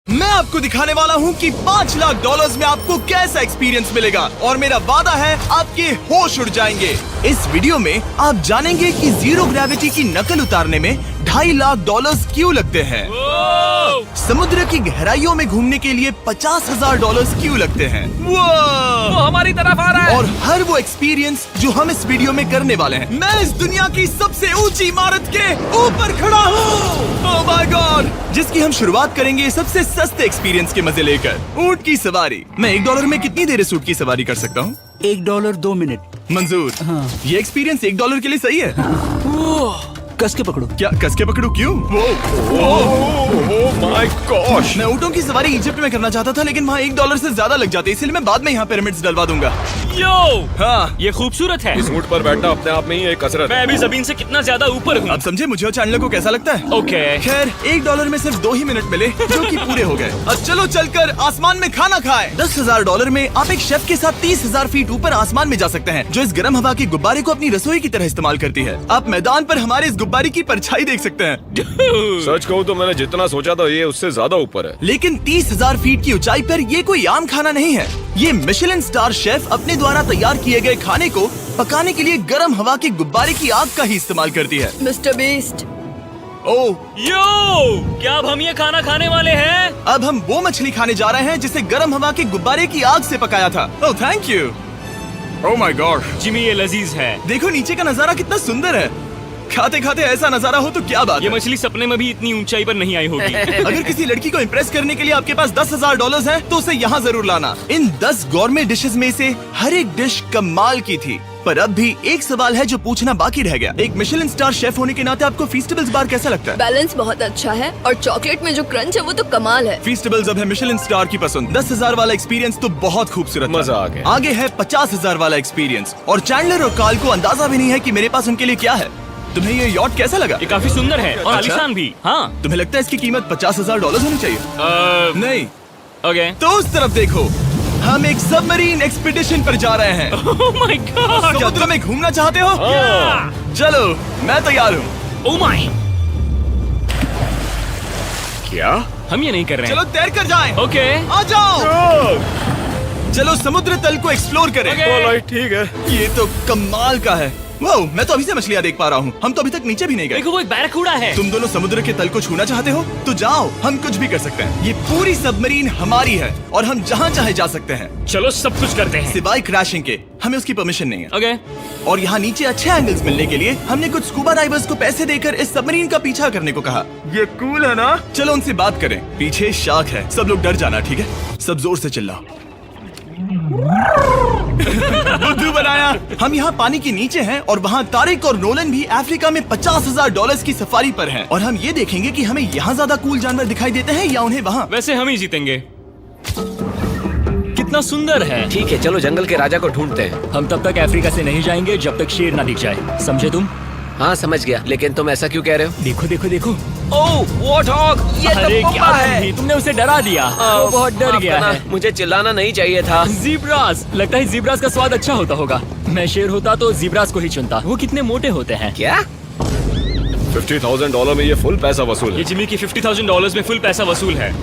मैं आपको दिखाने वाला हूँ कि 5 लाख डॉलर्स में आपको कैसा एक्सपीरियंस मिलेगा और मेरा वादा है आपके होश उड़ जाएंगे। इस वीडियो में आप जानेंगे कि जीरो ग्रेविटी की नकल उतारने में 2.5 लाख डॉलर्स क्यों लगते हैं, समुद्र की गहराइयों में घूमने के लिए 50,000 डॉलर्स क्यों लगते हैं, वो हमारी तरफ आ रहा है। और हर वो एक्सपीरियंस जो हम इस वीडियो में करने वाले हैं। मैं इस दुनिया की सबसे ऊंची इमारत के ऊपर खड़ा हूँ, ओह माय गॉड, जिसकी हम शुरुआत करेंगे सबसे सस्ते एक्सपीरियंस के मजे लेकर, ऊंट की सवारी। मैं $1 में कितनी देर इस ऊंट की सवारी कर सकता हूँ? $1 2 मिनट। मंजूर। हाँ। ये एक्सपीरियंस $1 के लिए सही है। कस के पकड़ो। क्या कस के पकड़ू? क्यों? माय गॉश, मैं ऊँटों की सवारी इजिप्ट में करना चाहता था, लेकिन वहाँ $1 से ज्यादा लग जाते, इसलिए मैं बाद में यहाँ पिरामिड्स डलवा दूंगा। यो, हाँ, ये खूबसूरत है। इस ऊंट पर बैठना अपने आप में ही एक कसरत मैं है। अभी जमीन से कितना ज्यादा ऊपर हूँ। अब समझे मुझे और चैंडलर को कैसा लगता है। ओके, खैर $1 में सिर्फ 2 ही मिनट मिले, जो कि पूरे हो गए। अब चलो चलकर आसमान में खाना खाएं। $10,000 में आप एक शेफ के साथ 30,000 फीट ऊपर आसमान में जा सकते हैं, जो इस गर्म हवा के गुब्बारे को अपनी रसोई की तरह इस्तेमाल करती है। आप मैदान पर हमारे इस गुब्बारे की परछाई देख सकते हैं, सच कहूँ तो मैंने जितना सोचा था ये उससे ज्यादा ऊपर है। लेकिन 30,000 फीट की ऊंचाई पर ये कोई आम खाना नहीं है। ये मिशेलिन स्टार शेफ अपने द्वारा तैयार किए गए खाने को पकाने के लिए गर्म हवा के गुब्बारे की आग का ही इस्तेमाल करती है। मिस्टर बीस्ट, ओह, यो, क्या अब हम ये खाना खाने वाले हैं? अब हम वो मछली खाने जा रहे हैं जिसे गर्म हवा के गुब्बारे की आग से पकाया था। Oh thank you. Oh my God, Jimmy, ये लजीज है। देखो नीचे का नजारा कितना सुंदर है। खाते खाते ऐसा नजारा हो तो क्या बात ये है। मछली सपने में भी इतनी ऊंचाई पर नहीं आई होगी। अगर किसी लड़की को इम्प्रेस करने के लिए आपके पास $10,000 है तो उसे यहाँ जरूर लाना। इन 10 गौरमेट डिशेस में से हर एक डिश कमाल की थी, पर अब भी एक सवाल है जो पूछना बाकी रह गया। एक मिशेलिन स्टार शेफ होने के नाते आपको फीस्टेबल्स बार कैसा लगता है? बैलेंस बहुत अच्छा है और चॉकलेट में जो क्रंच है वो तो कमाल है। फीस्टेबल्स अब है मिशेलिन स्टार की पसंद। 10,000 वाला एक्सपीरियंस तो बहुत खूबसूरत था। मजा आ गया। आगे है 50,000 वाला एक्सपीरियंस, और चैंडलर और कार्ल को अंदाजा भी नहीं है कि मेरे पास उनके लिए क्या है। तुम्हें ये यॉट कैसा लगा? ये काफी सुंदर है और अच्छा? आलीशान भी। हाँ, तुम्हें लगता है इसकी कीमत $50,000 होनी चाहिए? नहीं, ओके। तो उस तरफ देखो, हम एक सबमरीन एक्सपीडिशन पर जा रहे हैं। ओह माय गॉड, समुद्र में घूमना चाहते हो? चलो, मैं तैयार हूँ। ओह माय, क्या? हम ये नहीं कर रहे चलो हैं। तैर कर जाएं। ओके, आ जाओ, चलो समुद्र तल को एक्सप्लोर करें। ओके। ठीक है। ये तो कमाल का है। वाह, मैं तो अभी से मछलियाँ देख पा रहा हूँ। हम तो अभी तक नीचे भी नहीं गए। देखो, वो एक बैरकूड़ा है। तुम दोनों समुद्र के तल को छूना चाहते हो तो जाओ, हम कुछ भी कर सकते हैं। ये पूरी सबमरीन हमारी है और हम जहाँ चाहे जा सकते हैं, चलो सब कुछ करते हैं। सिवाय क्रैशिंग के। हमें उसकी परमिशन नहीं है। ओके, और यहाँ नीचे अच्छे एंगल्स मिलने के लिए हमने कुछ स्कूबा डाइवर्स को पैसे देकर इस सबमरीन का पीछा करने को कहा। ये कूल है ना? चलो उनसे बात करें। पीछे शार्क है, सब लोग डर जाना, ठीक है? सब जोर से चिल्लाओ। बुद्धू बनाया। हम यहाँ पानी के नीचे हैं और वहाँ तारिक और नोलन भी अफ्रीका में $50,000 की सफारी पर हैं, और हम ये देखेंगे कि हमें यहाँ ज्यादा कूल जानवर दिखाई देते हैं या उन्हें वहाँ। वैसे हम ही जीतेंगे। कितना सुंदर है। ठीक है, चलो जंगल के राजा को ढूंढते हैं। हम तब तक अफ्रीका से नहीं जाएंगे जब तक शेर ना दिख जाए, समझे तुम? हाँ समझ गया, लेकिन तुम ऐसा क्यों कह रहे हो? देखो देखो देखो। ओह वॉर्थॉग, ये अरे तो क्या पुप्पा है। तुम भी, तुमने उसे डरा दिया। वो बहुत डर माफ गया करना, है। मुझे चिल्लाना नहीं चाहिए था। जीब्रास, लगता है जीब्रास का स्वाद अच्छा होता होगा। मैं शेर होता तो जीब्रास को ही चुनता। वो कितने मोटे होते हैं। क्या? $50,000 में ये फुल पैसा वसूल ये है। जिमी की $50,000 में फुल पैसा वसूल है।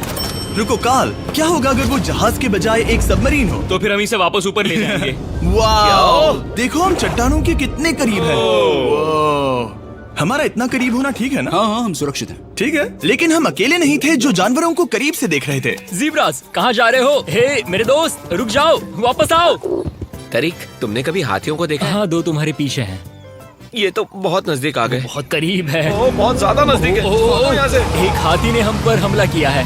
रुको कार्ल, क्या होगा अगर वो जहाज के बजाय एक सबमरीन हो? तो फिर हम इसे वापस ऊपर ले जाएंगे। वाह, देखो हम चट्टानों के कितने करीब हैं। वाह, हमारा इतना करीब होना ठीक है ना? हाँ हाँ, हम सुरक्षित हैं। ठीक है, लेकिन हम अकेले नहीं थे जो जानवरों को करीब से देख रहे थे। जीब्रास, कहाँ जा रहे हो? हे मेरे दोस्त, रुक जाओ, वापस आओ। तरीक, तुमने कभी हाथियों को देखा है? हाँ, 2 तुम्हारे पीछे हैं। ये तो बहुत नजदीक आ गए। बहुत करीब है। ओह, बहुत ज्यादा नजदीक है। भागो यहाँ से। एक हाथी ने हम पर हमला किया है।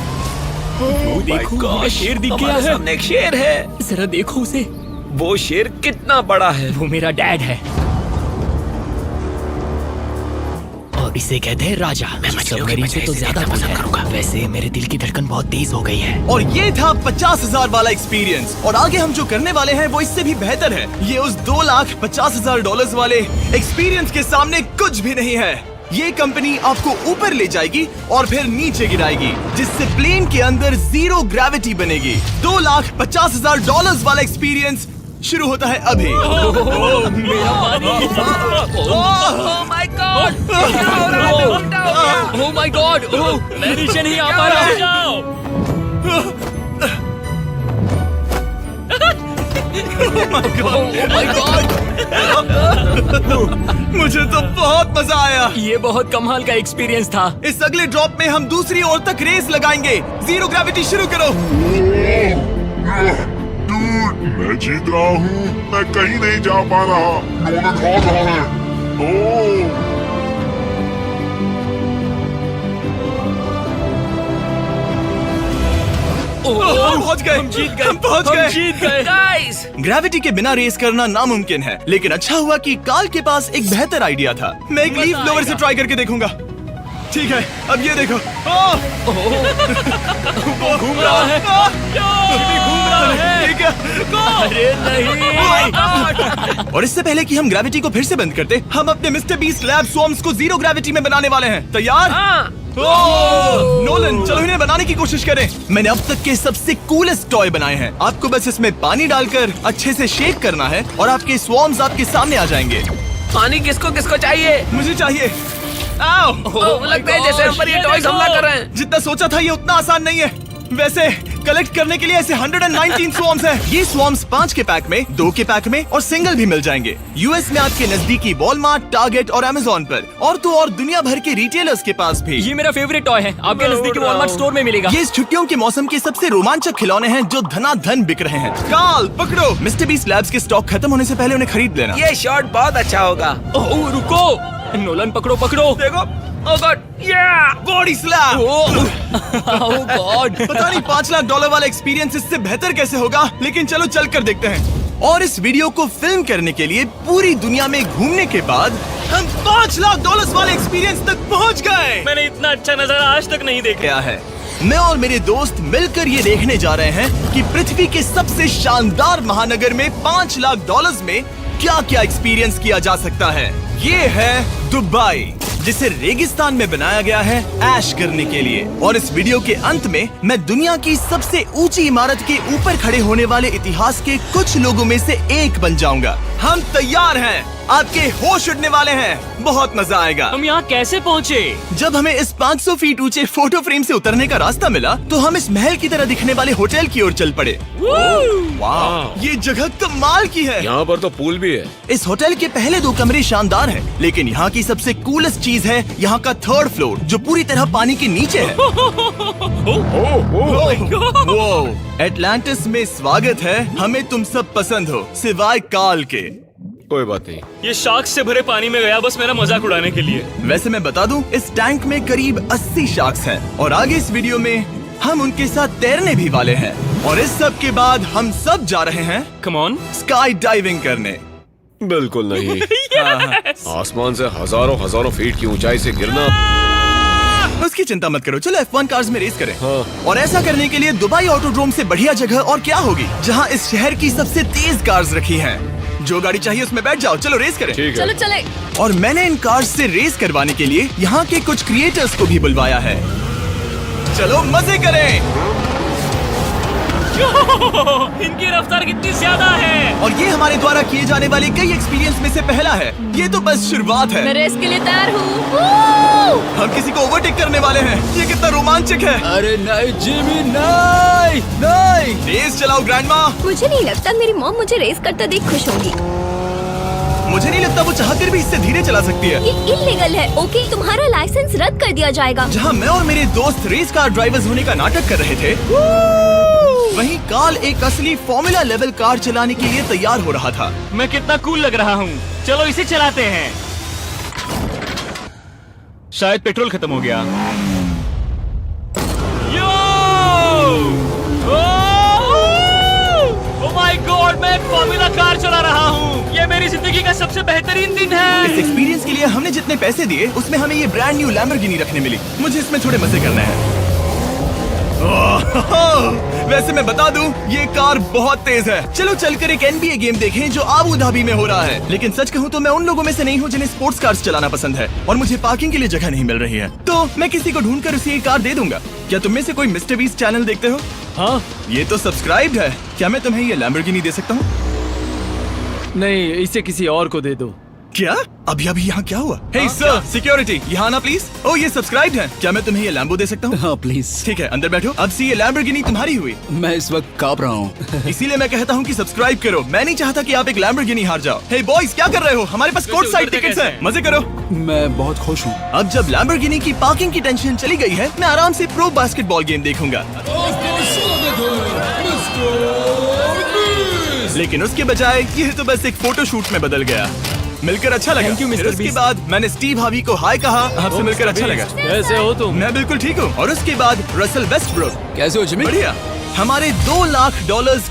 वो देखो, हमें शेर दिख गया हमारे है। सामने एक शेर है। जरा देखो उसे। वो शेर कितना बड़ा है। वो मेरा डैड है और इसे कहते हैं राजा। मैं सबमरीन से तो ज्यादा पसंद करूंगा। वैसे मेरे दिल की धड़कन बहुत तेज हो गई है। और ये था 50,000 वाला एक्सपीरियंस, और आगे हम जो करने वाले हैं वो इससे भी बेहतर है। ये उस $2,50,000 वाले एक्सपीरियंस के सामने कुछ भी नहीं है। ये कंपनी आपको ऊपर ले जाएगी और फिर नीचे गिराएगी, जिससे प्लेन के अंदर जीरो ग्रेविटी बनेगी। $2,50,000 वाला एक्सपीरियंस शुरू होता है अभी। मेरा पानी। Oh my God, oh my God, मैं नीचे नहीं आ पा रहा। मुझे तो बहुत मजा आया। ये बहुत कमाल का एक्सपीरियंस था। इस अगले ड्रॉप में हम दूसरी ओर तक रेस लगाएंगे। जीरो ग्रेविटी शुरू करो। मैं जीत रहा हूँ। मैं कहीं नहीं जा पा रहा। नोलन भाग रहा है। ओह हम पहुंच गए। हम जीत गए। हम पहुंच गए। जीत गए। गाइस, ग्रेविटी के बिना रेस करना नामुमकिन है, लेकिन अच्छा हुआ कि कार्ल के पास एक बेहतर आइडिया था। मैं एक लीफ ब्लोअर से ट्राई करके देखूंगा। ठीक है, अब ये देखो। घूम रहा है। घूम रहा है। ठीक है। अरे नहीं। और इससे पहले कि हम ग्रेविटी को फिर से बंद करते, हम अपने मिस्टर बीस्ट लैब स्वॉर्म्स को जीरो ग्रेविटी में बनाने वाले हैं। तैयार? हाँ। नोलन, चलो इन्हें बनाने की कोशिश करें। मैंने अब तक के सबसे कूलेस्ट टॉय बनाए हैं। आपको बस इसमें पानी डालकर अच्छे से शेक करना है और आपके स्वॉर्म्स आपके सामने आ जाएंगे। पानी किसको किसको चाहिए? मुझे चाहिए। आओ। लगता है जैसे हम पर ये टॉयज हमला कर रहे हैं। जितना सोचा था ये उतना आसान नहीं है। वैसे कलेक्ट करने के लिए ऐसे 119 स्वॉर्म्स हैं। ये स्वॉर्म्स 5 के पैक में, 2 के पैक में और सिंगल भी मिल जाएंगे। यूएस में आपके नजदीकी वॉलमार्ट, टारगेट और अमेज़न पर, और तो और दुनिया भर के रिटेलर्स के पास भी। ये मेरा फेवरेट टॉय है। आपके नजदीकी वॉलमार्ट स्टोर में मिलेगा। ये इस छुट्टियों के मौसम के सबसे रोमांचक खिलौने हैं जो धनाधन बिक रहे हैं। कार्ल, पकड़ो। मिस्टर बीस्ट लैब्स के स्टॉक खत्म होने से पहले उन्हें खरीद लेना। ये शॉट बहुत अच्छा होगा। ओह रुको, नोलन पकड़ो पकड़ो। देखो। ओह गॉड, बॉडी स्लैम। ओह गॉड। पता नहीं $5 लाख वाला एक्सपीरियंस इससे बेहतर कैसे होगा, लेकिन चलो चल कर देखते हैं। और इस वीडियो को फिल्म करने के लिए पूरी दुनिया में घूमने के बाद हम $5 लाख वाले एक्सपीरियंस तक पहुंच गए। मैंने इतना अच्छा नजारा आज तक नहीं देखा। क्या है, मैं और मेरे दोस्त मिलकर ये देखने जा रहे हैं कि पृथ्वी के सबसे शानदार महानगर में $5 लाख में क्या क्या एक्सपीरियंस किया जा सकता है। ये है दुबई, जिसे रेगिस्तान में बनाया गया है ऐश करने के लिए। और इस वीडियो के अंत में मैं दुनिया की सबसे ऊंची इमारत के ऊपर खड़े होने वाले इतिहास के कुछ लोगों में से एक बन जाऊंगा। हम तैयार हैं, आपके होश उड़ने वाले हैं। बहुत मजा आएगा। हम यहाँ कैसे पहुँचे? जब हमें इस 500 फीट ऊंचे फोटो फ्रेम से उतरने का रास्ता मिला तो हम इस महल की तरह दिखने वाले होटल की ओर चल पड़े। वाह, ये जगह कमाल की है। यहाँ पर तो पूल भी है। इस होटल के पहले 2 कमरे शानदार हैं, लेकिन यहाँ की सबसे कूलेस्ट चीज है यहाँ का 3rd फ्लोर, जो पूरी तरह पानी के नीचे है। एटलांटिस में स्वागत है। हमें तुम सब पसंद हो, सिवाय कार्ल के। कोई बात नहीं। ये शार्क से भरे पानी में गया बस मेरा मजाक उड़ाने के लिए। वैसे मैं बता दूं, इस टैंक में करीब 80 शार्क्स हैं और आगे इस वीडियो में हम उनके साथ तैरने भी वाले हैं। और इस सब के बाद हम सब जा रहे हैं कम ऑन। स्काई डाइविंग करने। बिल्कुल नहीं। आसमान से हजारों फीट की ऊंचाई से गिरना। उसकी चिंता मत करो, चलो F1 कार्स में रेस करें। हाँ। और ऐसा करने के लिए दुबई ऑटोड्रोम से बढ़िया जगह और क्या होगी, जहां इस शहर की सबसे तेज कार्स रखी हैं। जो गाड़ी चाहिए उसमें बैठ जाओ, चलो रेस करें। ठीक है। चलो चले। और मैंने इन कार्स से रेस करवाने के लिए यहाँ के कुछ क्रिएटर्स को भी बुलवाया है। चलो मजे करें। इनकी रफ्तार कितनी ज्यादा है। और ये हमारे द्वारा किए जाने वाले कई एक्सपीरियंस में से पहला है। ये तो बस शुरुआत है। मैं रेस के लिए तैयार हूँ। हम किसी को ओवरटेक करने वाले हैं। ये कितना रोमांचक है। अरे नहीं जिमी, नहीं नहीं। रेस चलाओ ग्रैंडमा। मुझे नहीं लगता मेरी मॉम मुझे रेस करता देख खुश होगी। मुझे नहीं लगता वो चाहकर भी इससे धीरे चला सकती है। ये इल्लीगल है। ओके, तुम्हारा लाइसेंस रद्द कर दिया जाएगा। जहाँ मैं और मेरे दोस्त रेस कार ड्राइवर्स होने का नाटक कर रहे थे, वहीं कार्ल एक असली फॉर्मूला लेवल कार चलाने के लिए तैयार हो रहा था। मैं कितना कूल लग रहा हूँ। चलो इसे चलाते हैं। शायद पेट्रोल खत्म हो गया। यो! ओह माय गॉड, मैं एक फॉर्मूला कार चला रहा हूँ। ये मेरी जिंदगी का सबसे बेहतरीन दिन है। इस एक्सपीरियंस के लिए हमने जितने पैसे दिए उसमें हमें ये ब्रांड न्यू लैम्बोर्गिनी रखने मिली। मुझे इसमें थोड़े मजे करने हैं। वैसे मैं बता दूं, ये कार बहुत तेज है। चलो चलकर एक NBA गेम देखें जो आबू धाबी में हो रहा है। लेकिन सच कहूं तो मैं उन लोगों में से नहीं हूं जिन्हें स्पोर्ट्स कार्स चलाना पसंद है और मुझे पार्किंग के लिए जगह नहीं मिल रही है, तो मैं किसी को ढूंढकर उसे ये कार दे दूंगा। क्या तुम में से कोई मिस्टर बीस्ट चैनल देखते हो? हाँ ये तो सब्सक्राइब्ड है। क्या मैं तुम्हें ये लैम्बोर्गिनी दे सकता हूँ? नहीं, इसे किसी और को दे दो। क्या? अभी अभी यहाँ क्या हुआ? हे सर, सिक्योरिटी, यहाँ आना प्लीज। ओह, ये सब्सक्राइब्ड है। क्या मैं तुम्हें ये लैम्बो दे सकता हूँ? हाँ प्लीज। ठीक है, अंदर बैठो। अब से ये लैम्बोर्गिनी तुम्हारी हुई। मैं इस वक्त कांप रहा हूँ। इसीलिए मैं कहता हूँ कि सब्सक्राइब करो। मैं नहीं चाहता कि आप एक लैम्बोर्गिनी हार जाओ। हे बॉयज, क्या कर रहे हो? हमारे पास कोर्ट साइड टिकट्स हैं। मजे करो। मैं बहुत खुश हूँ। अब जब लैम्बोर्गिनी की पार्किंग की टेंशन चली गई है, मैं आराम से प्रो बास्केटबॉल गेम देखूंगा। लेकिन उसके बजाय ये तो बस एक फोटो शूट में बदल गया। मिलकर अच्छा लगा। Thank you, Mr. फिर उसके Beast। बाद मैंने स्टीव हार्वी को हाय कहा। आपसे मिलकर अच्छा लगा। कैसे हो तुम? मैं बिल्कुल ठीक हूँ। और उसके बाद रसल वेस्टब्रुक। कैसे हो जिमी? बढ़िया। हमारे $2 लाख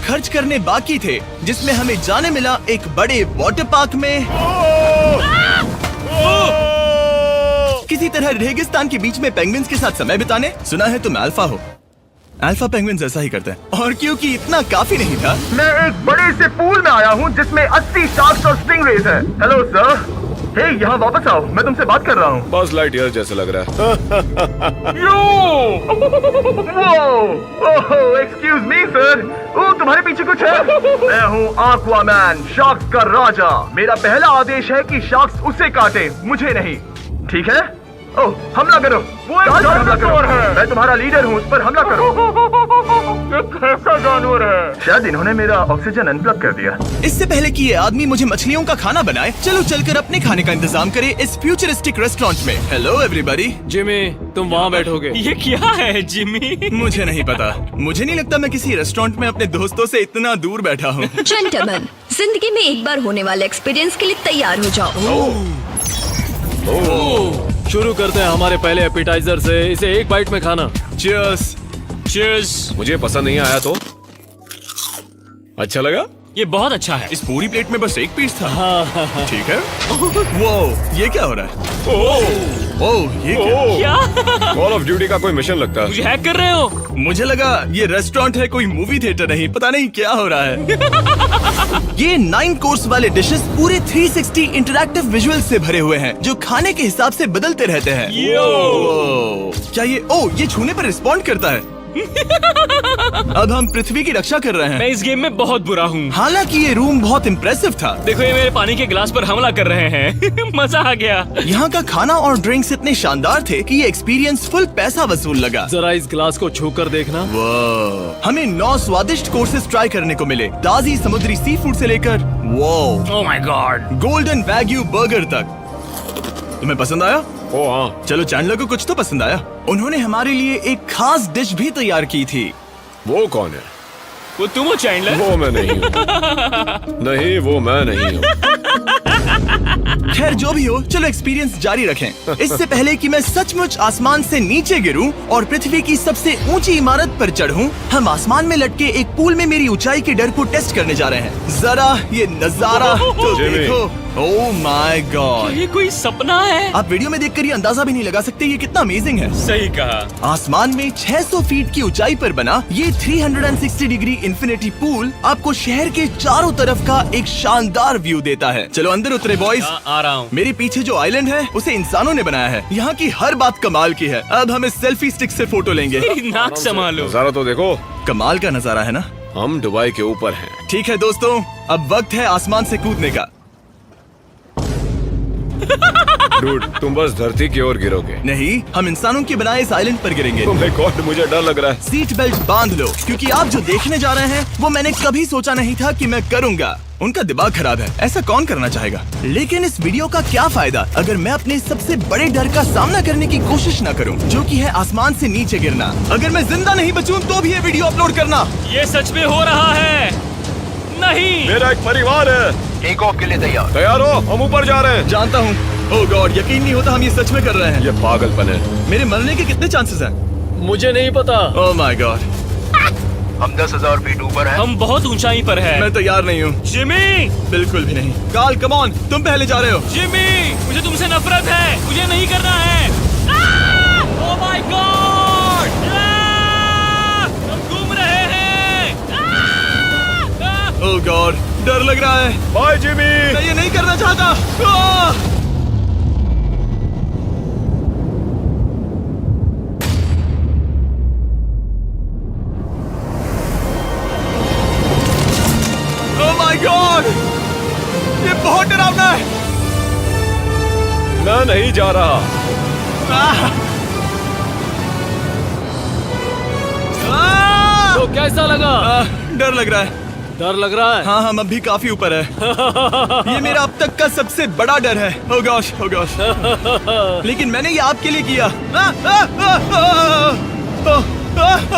खर्च करने बाकी थे, जिसमें हमें जाने मिला एक बड़े वाटर पार्क में किसी तरह रेगिस्तान के बीच में पेंगुइन्स के साथ समय बिताने। सुना है तुम अल्फा हो। अल्फा पेंगुइन्स ऐसा ही करते हैं। और क्योंकि इतना काफी नहीं था, मैं एक बड़े से पूल में आया हूँ जिसमें 80 शार्क्स और स्टिंगरेज हैं। Hello sir. हे, यहाँ वापस आओ, मैं तुमसे बात कर रहा हूँ। बस लाइट ईयर जैसे लग रहा है। Excuse me sir. ओ, तुम्हारे पीछे कुछ है? मैं हूँ आक्वामैन, शार्क्स का राजा। मेरा पहला आदेश है कि शार्क्स उसे काटे, मुझे नहीं। ठीक है? ओह, हमला करो। वो एक जानवर है। मैं तुम्हारा लीडर हूँ, उस पर हमला करो। एक ऐसा जानवर है। शायद इन्होंने मेरा ऑक्सीजन अनप्लग कर दिया। इससे पहले कि ये आदमी मुझे मछलियों का खाना बनाए, चलो चलकर अपने खाने का इंतजाम करें इस फ्यूचरिस्टिक रेस्टोरेंट में। Hello everybody. जिमी, तुम वहाँ बैठोगे? ये क्या है जिमी? मुझे नहीं पता। मुझे नहीं लगता मैं किसी रेस्टोरेंट में अपने दोस्तों से इतना दूर बैठा हूँ। जेंटलमैन, जिंदगी में एक बार होने वाले एक्सपीरियंस के लिए तैयार हो जाओ। शुरू करते हैं हमारे पहले एपिटाइजर से। इसे एक बाइट में खाना। Cheers। चीयर्स। मुझे पसंद नहीं आया तो अच्छा लगा? ये बहुत अच्छा है। इस पूरी प्लेट में बस एक पीस था। ठीक है। वो ये क्या हो रहा है? ओह, ये क्या? कॉल ऑफ ड्यूटी का कोई मिशन लगता है। मुझे हैक कर रहे हो? मुझे लगा ये रेस्टोरेंट है, कोई मूवी थिएटर नहीं। पता नहीं क्या हो रहा है। ये 9 कोर्स वाले डिशेस पूरे 360 इंटरैक्टिव विजुअल से भरे हुए हैं, जो खाने के हिसाब से बदलते रहते हैं। क्या ये छूने पर रिस्पॉन्ड करता है? अब हम पृथ्वी की रक्षा कर रहे हैं। मैं इस गेम में बहुत बुरा हूँ। हालांकि ये रूम बहुत इम्प्रेसिव था। देखो, ये मेरे पानी के गिलास पर हमला कर रहे हैं। मजा आ गया। यहाँ का खाना और ड्रिंक्स इतने शानदार थे कि ये एक्सपीरियंस फुल पैसा वसूल लगा। जरा इस गिलास को छूकर देखना। हमें 9 स्वादिष्ट कोर्सेस ट्राई करने को मिले, ताजी समुद्री सी फूड से लेकर oh my God, golden wagyu burger तक। तुम्हें पसंद आया? ओ हाँ। चलो, चैंडलर को कुछ तो पसंद आया। उन्होंने हमारे लिए एक खास डिश भी तैयार की थी। वो कौन है? वो तुम हो चैंडलर? वो मैं नहीं हूँ। नहीं, वो मैं नहीं हूँ। खैर, जो भी हो, चलो एक्सपीरियंस जारी रखें। इससे पहले कि मैं सचमुच आसमान से नीचे गिरूं और पृथ्वी की सबसे ऊंची इमारत पर चढ़ूं, हम आसमान में लटके एक पूल में मेरी ऊंचाई के डर को टेस्ट करने जा रहे हैं। जरा ये नजारा तो जिमी। देखो। ओह माय गॉड, ये कोई सपना है? आप वीडियो में देखकर ये अंदाजा भी नहीं लगा सकते ये कितना अमेजिंग है। सही कहा। आसमान में 600 फीट की ऊंचाई पर बना ये 360 डिग्री इंफिनिटी पूल आपको शहर के चारों तरफ का एक शानदार व्यू देता है। चलो अंदर उतरे बॉयज। आ रहा हूँ। मेरे पीछे जो आइलैंड है उसे इंसानों ने बनाया है। यहाँ की हर बात कमाल की है। अब हम इस सेल्फी स्टिक से फोटो लेंगे। नाक संभालो। नजारा तो देखो। कमाल का नजारा है ना? हम दुबई के ऊपर हैं। ठीक है दोस्तों, अब वक्त है आसमान से कूदने का। डूड, तुम बस धरती की ओर गिरोगे। नहीं, हम इंसानों के बनाए इस आइलैंड पर गिरेंगे। Oh my God, मुझे डर लग रहा है। सीट बेल्ट बांध लो, क्योंकि आप जो देखने जा रहे हैं वो मैंने कभी सोचा नहीं था कि मैं करूंगा। उनका दिमाग खराब है, ऐसा कौन करना चाहेगा? लेकिन इस वीडियो का क्या फायदा अगर मैं अपने सबसे बड़े डर का सामना करने की कोशिश न करूं, जो कि है आसमान से नीचे गिरना। अगर मैं जिंदा नहीं बचूं तो भी ये वीडियो अपलोड करना। ये सच में हो रहा है? नहीं। मेरा एक परिवार है। टेक ऑफ के लिए तैयार हो? हम ऊपर जा रहे हैं। जानता हूँ। ओह गॉड, यकीन नहीं होता हम ये सच में कर रहे हैं। ये पागलपन है। मेरे मरने के कितने चांसेस हैं? मुझे नहीं पता। ओह माय गॉड, हम 10,000 फीट ऊपर हैं। हम बहुत ऊंचाई पर हैं। मैं तैयार नहीं हूँ। जिमी, बिल्कुल भी नहीं। कार्ल, कम ऑन, तुम पहले जा रहे हो। जिमी, मुझे तुमसे नफरत है। मुझे नहीं करना है। ओह माय गॉड, हम घूम रहे हैं। ओह गॉड, डर लग रहा है। Bye Jimmy. मैं ये नहीं करना चाहता। ओह माय गॉड, ये बहुत डरावना है। मैं नहीं जा रहा। तो कैसा लगा? डर लग रहा है। डर लग रहा है? हाँ हम अब भी काफी ऊपर है। ये मेरा अब तक का सबसे बड़ा डर है। Oh gosh, oh gosh। लेकिन मैंने ये आपके लिए किया।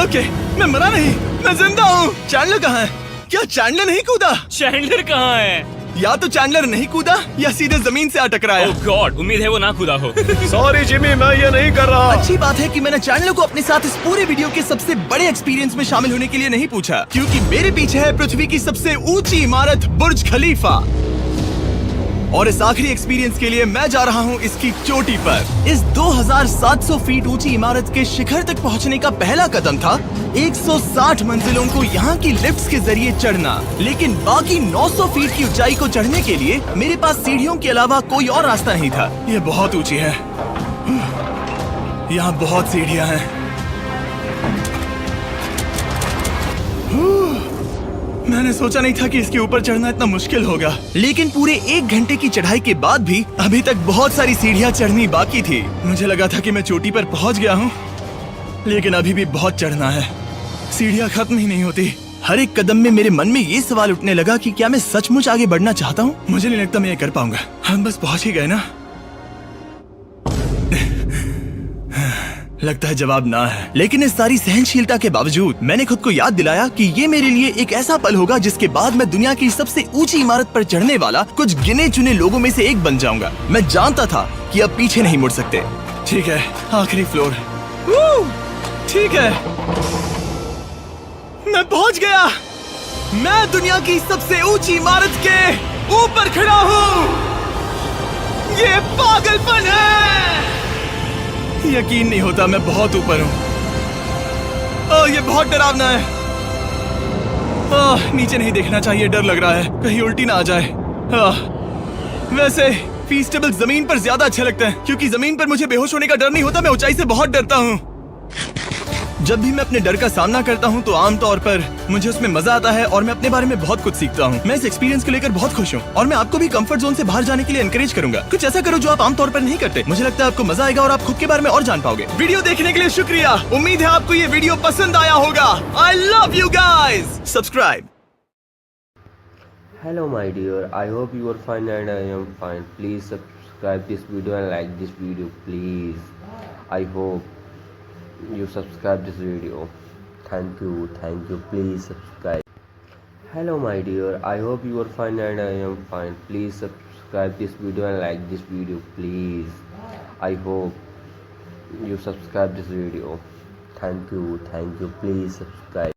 ओके, मैं मरा नहीं, मैं जिंदा हूँ। चैंडलर कहाँ है? क्या चैंडलर नहीं कूदा? चैंडलर कहाँ है? या तो चैंडलर नहीं कूदा या सीधे जमीन से आ टकराया। ओह गॉड, उम्मीद है वो ना कूदा हो। सॉरी जिमी, मैं ये नहीं कर रहा। अच्छी बात है कि मैंने चैंडलर को अपने साथ इस पूरे वीडियो के सबसे बड़े एक्सपीरियंस में शामिल होने के लिए नहीं पूछा, क्योंकि मेरे पीछे है पृथ्वी की सबसे ऊंची इमारत बुर्ज खलीफा। और इस आखिरी एक्सपीरियंस के लिए मैं जा रहा हूँ इसकी चोटी पर। इस 2700 फीट ऊंची इमारत के शिखर तक पहुँचने का पहला कदम था 160 मंजिलों को यहाँ की लिफ्ट्स के जरिए चढ़ना। लेकिन बाकी 900 फीट की ऊंचाई को चढ़ने के लिए मेरे पास सीढ़ियों के अलावा कोई और रास्ता नहीं था। ये बहुत ऊंची है, यहाँ बहुत सीढ़ियाँ हैं। मैंने सोचा नहीं था कि इसके ऊपर चढ़ना इतना मुश्किल होगा, लेकिन पूरे 1 घंटे की चढ़ाई के बाद भी अभी तक बहुत सारी सीढ़ियाँ चढ़नी बाकी थी। मुझे लगा था कि मैं चोटी पर पहुँच गया हूँ, लेकिन अभी भी बहुत चढ़ना है। सीढ़ियाँ खत्म ही नहीं होती। हर एक कदम में मेरे मन में ये सवाल उठने लगा कि क्या मैं सचमुच आगे बढ़ना चाहता हूँ? मुझे नहीं लगता मैं ये कर पाऊंगा। हम बस पहुँच ही गए ना। लगता है जवाब ना है, लेकिन इस सारी सहनशीलता के बावजूद मैंने खुद को याद दिलाया कि ये मेरे लिए एक ऐसा पल होगा जिसके बाद मैं दुनिया की सबसे ऊंची इमारत पर चढ़ने वाला कुछ गिने चुने लोगों में से एक बन जाऊंगा। मैं जानता था कि अब पीछे नहीं मुड़ सकते। ठीक है, आखिरी फ्लोर। ठीक है, मैं पहुंच गया। मैं दुनिया की सबसे ऊंची इमारत के ऊपर खड़ा हूँ। ये पागलपन है। यकीन नहीं होता, मैं बहुत ऊपर हूँ। ओह, ये बहुत डरावना है। ओह, नीचे नहीं देखना चाहिए, डर लग रहा है कहीं उल्टी ना आ जाए। वैसे फीस्टेबल जमीन पर ज्यादा अच्छा लगता है, क्योंकि जमीन पर मुझे बेहोश होने का डर नहीं होता। मैं ऊंचाई से बहुत डरता हूँ। जब भी मैं अपने डर का सामना करता हूँ तो आमतौर पर मुझे उसमें मजा आता है और मैं अपने बारे में बहुत कुछ सीखता हूँ। मैं इस एक्सपीरियंस को लेकर बहुत खुश हूँ और मैं आपको भी कंफर्ट जोन से बाहर जाने के लिए एनकरेज करूंगा। कुछ ऐसा करो जो आप आमतौर पर नहीं करते। मुझे लगता है आपको मजा आएगा और आप खुद के बारे में और जान पाओगे। वीडियो देखने के लिए शुक्रिया। उम्मीद है आपको ये वीडियो पसंद आया होगा। I love you guys. Subscribe. Hello my dear, I hope you are fine and I am fine. Please subscribe this video and like this video please. I hope you subscribe this video. Thank you, please subscribe. Hello my dear, I hope you are fine and I am fine. Please subscribe this video and like this video please. I hope you subscribe this video. Thank you, please subscribe.